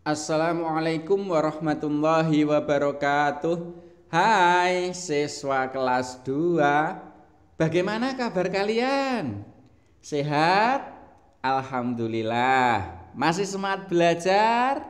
Assalamualaikum warahmatullahi wabarakatuh. Hai siswa kelas 2. Bagaimana kabar kalian? Sehat? Alhamdulillah. Masih semangat belajar?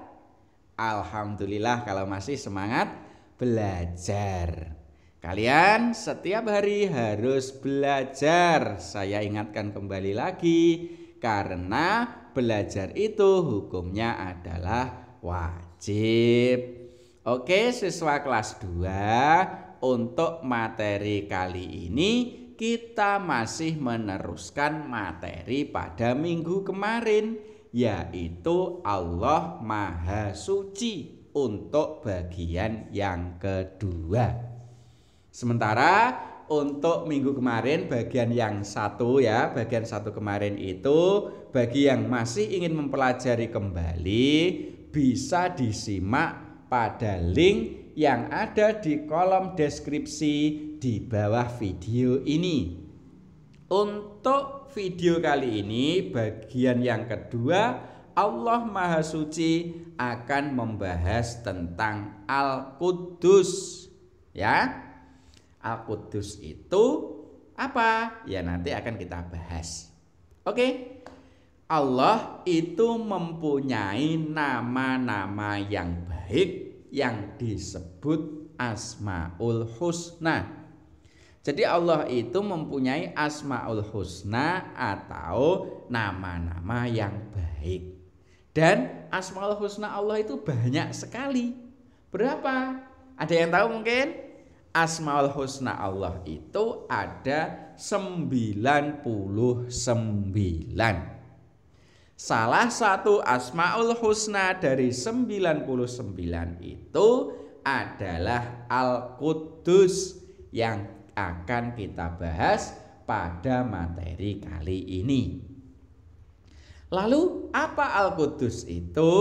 Alhamdulillah kalau masih semangat belajar. Kalian setiap hari harus belajar. Saya ingatkan kembali lagi, karena belajar itu hukumnya adalah wajib. Oke, siswa kelas 2, untuk materi kali ini kita masih meneruskan materi pada minggu kemarin, yaitu Allah Maha Suci untuk bagian yang kedua. Sementara untuk minggu kemarin bagian yang satu ya, bagian satu kemarin itu bagi yang masih ingin mempelajari kembali bisa disimak pada link yang ada di kolom deskripsi di bawah video ini. Untuk video kali ini bagian yang kedua, Allah Maha Suci akan membahas tentang Al-Quddus ya. Al-Quddus itu apa? Ya nanti akan kita bahas. Oke. Allah itu mempunyai nama-nama yang baik yang disebut Asmaul Husna. Jadi Allah itu mempunyai Asmaul Husna atau nama-nama yang baik. Dan Asmaul Husna Allah itu banyak sekali. Berapa? Ada yang tahu mungkin? Asmaul Husna Allah itu ada 99. Salah satu Asmaul Husna dari 99 itu adalah Al-Quddus yang akan kita bahas pada materi kali ini. Lalu apa Al-Quddus itu?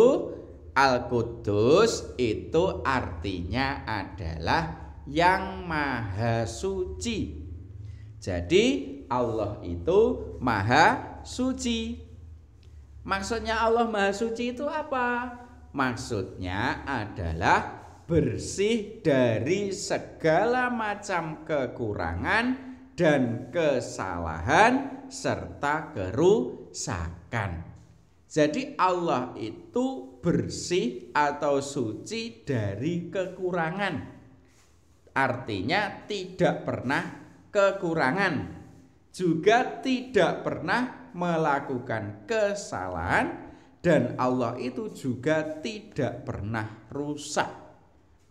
Al-Quddus itu artinya adalah yang Maha Suci. Jadi Allah itu Maha Suci. Maksudnya Allah Maha Suci itu apa? Maksudnya adalah bersih dari segala macam kekurangan dan kesalahan serta kerusakan. Jadi Allah itu bersih atau suci dari kekurangan. Artinya tidak pernah kekurangan, juga tidak pernah melakukan kesalahan, dan Allah itu juga tidak pernah rusak,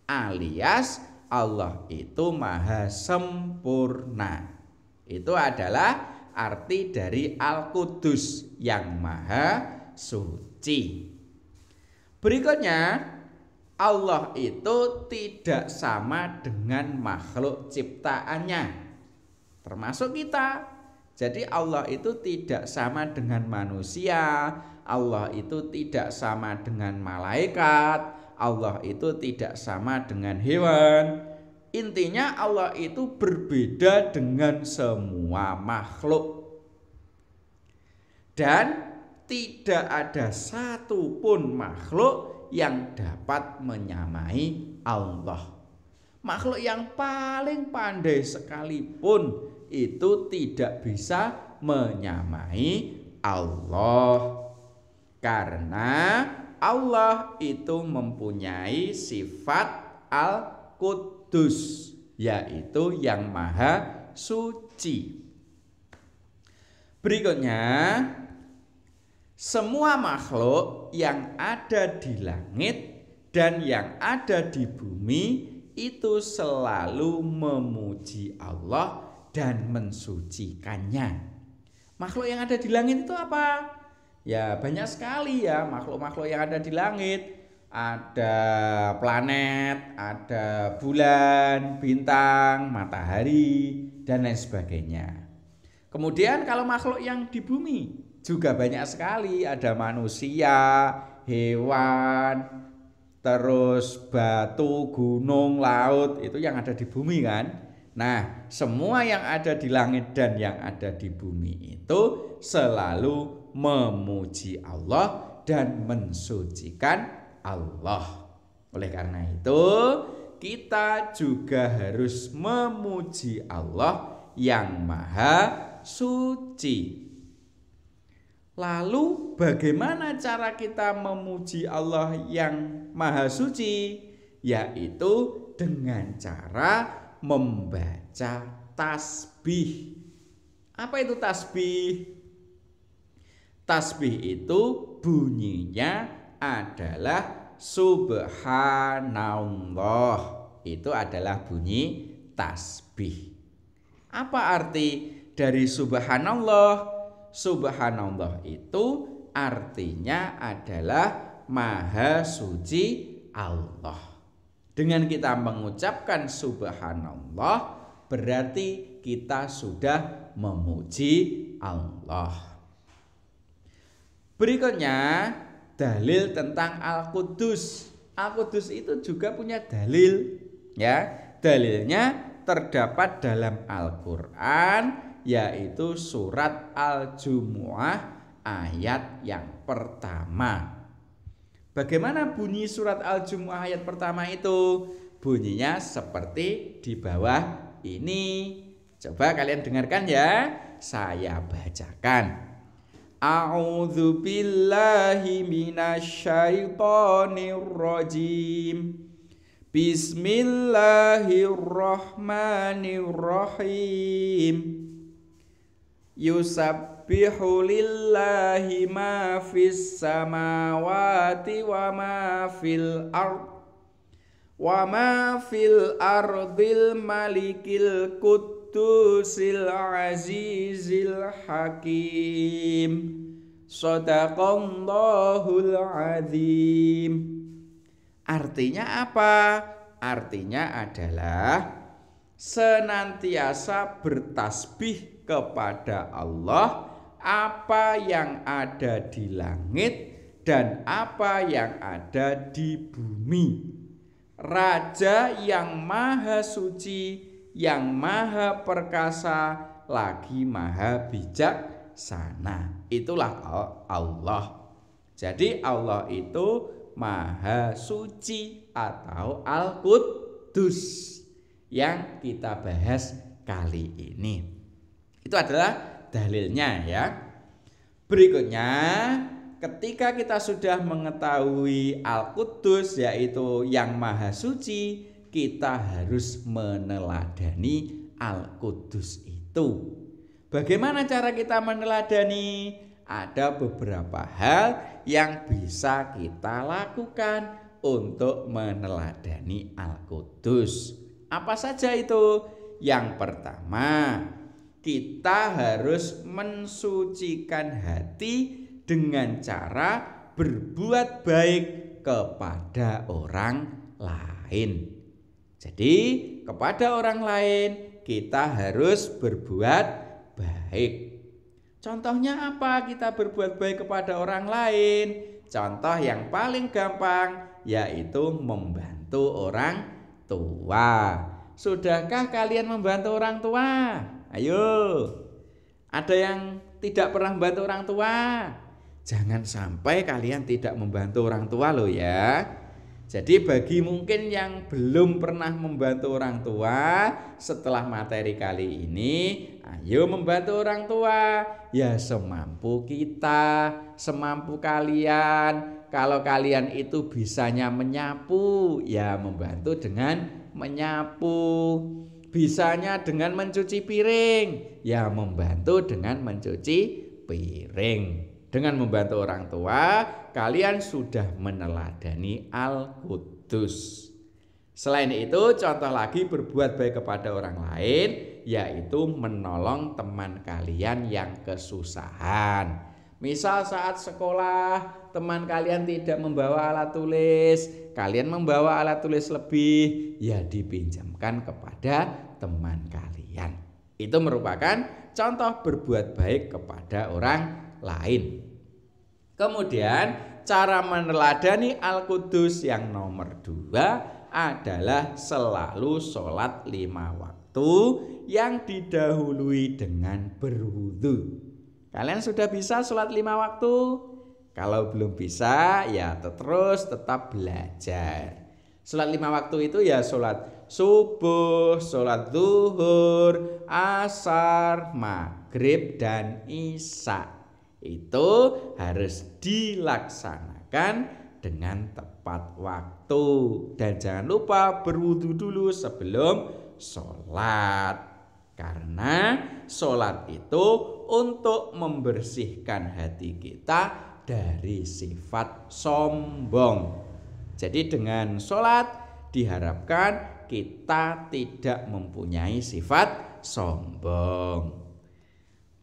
alias Allah itu maha sempurna. Itu adalah arti dari Al-Quddus, yang maha suci. Berikutnya, Allah itu tidak sama dengan makhluk ciptaannya, termasuk kita. Jadi Allah itu tidak sama dengan manusia, Allah itu tidak sama dengan malaikat, Allah itu tidak sama dengan hewan. Intinya Allah itu berbeda dengan semua makhluk. Dan tidak ada satupun makhluk yang dapat menyamai Allah. Makhluk yang paling pandai sekalipun itu tidak bisa menyamai Allah, karena Allah itu mempunyai sifat Al-Quddus, yaitu yang maha suci. Berikutnya, semua makhluk yang ada di langit dan yang ada di bumi itu selalu memuji Allah dan mensucikannya. Makhluk yang ada di langit itu apa? Ya banyak sekali ya makhluk-makhluk yang ada di langit. Ada planet, ada bulan, bintang, matahari, dan lain sebagainya. Kemudian kalau makhluk yang di bumi juga banyak sekali, ada manusia, hewan, terus batu, gunung, laut, itu yang ada di bumi kan. Nah, semua yang ada di langit dan yang ada di bumi itu selalu memuji Allah dan mensucikan Allah. Oleh karena itu, kita juga harus memuji Allah yang maha suci. Lalu bagaimana cara kita memuji Allah yang maha suci? Yaitu dengan cara membaca tasbih. Apa itu tasbih? Tasbih itu bunyinya adalah subhanallah. Itu adalah bunyi tasbih. Apa arti dari subhanallah? Subhanallah itu artinya adalah maha suci Allah. Dengan kita mengucapkan subhanallah, berarti kita sudah memuji Allah. Berikutnya, dalil tentang Al-Quddus. Al-Quddus itu juga punya dalil, ya. Dalilnya terdapat dalam Al-Qur'an, yaitu surat Al-Jumu'ah ayat yang pertama. Bagaimana bunyi surat Al-Jumu'ah ayat pertama itu? Bunyinya seperti di bawah ini. Coba kalian dengarkan ya. Saya bacakan. A'udzu billahi minasyaitonir rajim. Bismillahirrahmanirrahim. Yusabbihu lillahi ma fis samawati wa ma fil ardil malikil quddusil azizil hakim. Shadaqallahul azim. Artinya apa? Artinya adalah senantiasa bertasbih kepada Allah apa yang ada di langit dan apa yang ada di bumi. Raja yang maha suci, yang maha perkasa, lagi maha bijaksana. Itulah Allah. Jadi Allah itu maha suci atau Al-Quddus yang kita bahas kali ini. Itu adalah dalilnya ya. Berikutnya, ketika kita sudah mengetahui Al-Quddus yaitu yang maha suci, kita harus meneladani Al-Quddus itu. Bagaimana cara kita meneladani? Ada beberapa hal yang bisa kita lakukan untuk meneladani Al-Quddus. Apa saja itu? Yang pertama, kita harus mensucikan hati dengan cara berbuat baik kepada orang lain. Jadi kepada orang lain kita harus berbuat baik. Contohnya apa kita berbuat baik kepada orang lain? Contoh yang paling gampang yaitu membantu orang tua. Sudahkah kalian membantu orang tua? Ayo, ada yang tidak pernah membantu orang tua? Jangan sampai kalian tidak membantu orang tua loh ya. Jadi bagi mungkin yang belum pernah membantu orang tua, setelah materi kali ini, ayo membantu orang tua. Ya semampu kita, semampu kalian. Kalau kalian itu bisanya menyapu, ya membantu dengan menyapu. Bisanya dengan mencuci piring, ya membantu dengan mencuci piring. Dengan membantu orang tua, kalian sudah meneladani Al-Quddus. Selain itu, contoh lagi berbuat baik kepada orang lain, yaitu menolong teman kalian yang kesusahan. Misal saat sekolah, teman kalian tidak membawa alat tulis, kalian membawa alat tulis lebih, ya dipinjamkan kepada teman kalian. Itu merupakan contoh berbuat baik kepada orang lain. Kemudian cara meneladani Al-Quddus yang nomor 2 adalah selalu sholat 5 waktu yang didahului dengan berwudu. Kalian sudah bisa sholat 5 waktu? Kalau belum bisa ya terus tetap belajar. Sholat 5 waktu itu ya sholat subuh, sholat zuhur, asar, maghrib, dan isya. Itu harus dilaksanakan dengan tepat waktu. Dan jangan lupa berwudu dulu sebelum sholat. Karena sholat itu untuk membersihkan hati kita dari sifat sombong. Jadi dengan sholat diharapkan kita tidak mempunyai sifat sombong.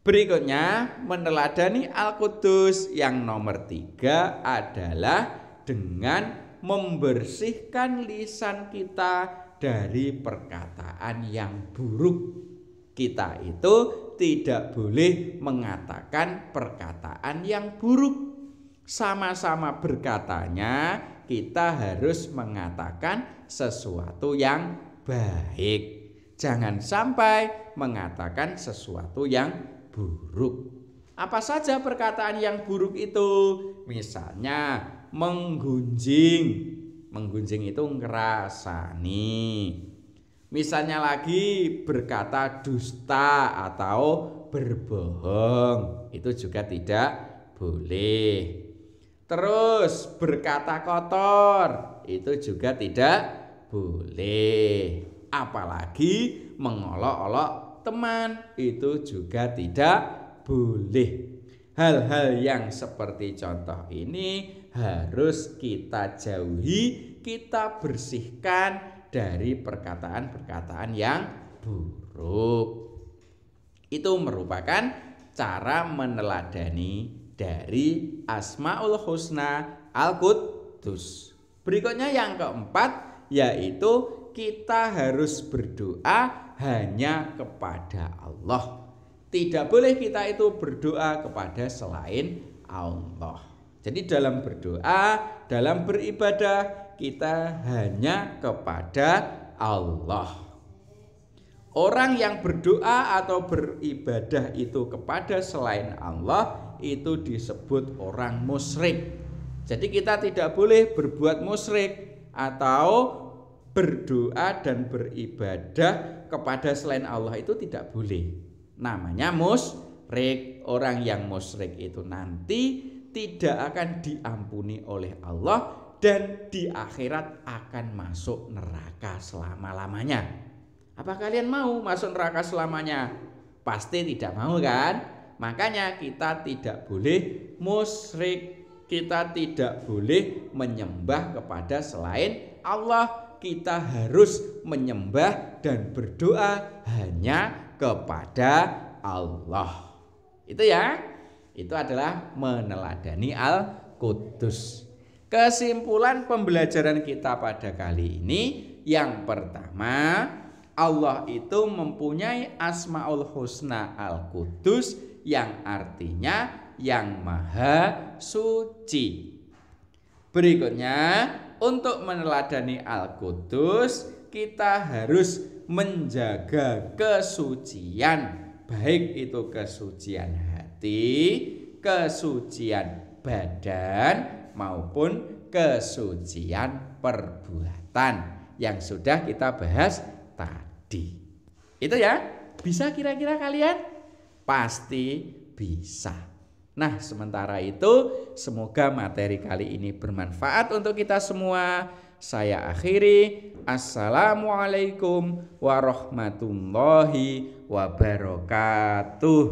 Berikutnya meneladani Al-Qudus yang nomor 3 adalah dengan membersihkan lisan kita dari perkataan yang buruk. Kita itu tidak boleh mengatakan perkataan yang buruk. Sama-sama berkatanya kita harus mengatakan sesuatu yang baik. Jangan sampai mengatakan sesuatu yang buruk. Apa saja perkataan yang buruk itu? Misalnya menggunjing. Menggunjing itu ngerasani. Misalnya lagi berkata dusta atau berbohong, itu juga tidak boleh. Terus berkata kotor, itu juga tidak boleh. Apalagi mengolok-olok teman, itu juga tidak boleh. Hal-hal yang seperti contoh ini harus kita jauhi, kita bersihkan dari perkataan-perkataan yang buruk. Itu merupakan cara meneladani dari Asmaul Husna Al-Qudus. Berikutnya yang keempat, yaitu kita harus berdoa hanya kepada Allah. Tidak boleh kita itu berdoa kepada selain Allah. Jadi dalam berdoa, dalam beribadah, kita hanya kepada Allah. Orang yang berdoa atau beribadah itu kepada selain Allah itu disebut orang musyrik. Jadi kita tidak boleh berbuat musyrik atau berdoa dan beribadah kepada selain Allah, itu tidak boleh. Namanya musyrik. Orang yang musyrik itu nanti tidak akan diampuni oleh Allah dan di akhirat akan masuk neraka selama-lamanya. Apa kalian mau masuk neraka selamanya? Pasti tidak mau kan? Makanya kita tidak boleh musyrik. Kita tidak boleh menyembah kepada selain Allah. Kita harus menyembah dan berdoa hanya kepada Allah. Itu ya. Itu adalah meneladani Al-Qudus. Kesimpulan pembelajaran kita pada kali ini, yang pertama, Allah itu mempunyai Asmaul Husna Al-Qudus yang artinya yang maha suci. Berikutnya, untuk meneladani Al-Qudus, kita harus menjaga kesucian, baik itu kesucian hati, kesucian badan, maupun kesucian perbuatan yang sudah kita bahas tadi. Itu ya. Bisa kira-kira kalian? Pasti bisa. Nah, sementara itu semoga materi kali ini bermanfaat untuk kita semua. Saya akhiri. Assalamualaikum warahmatullahi wabarakatuh.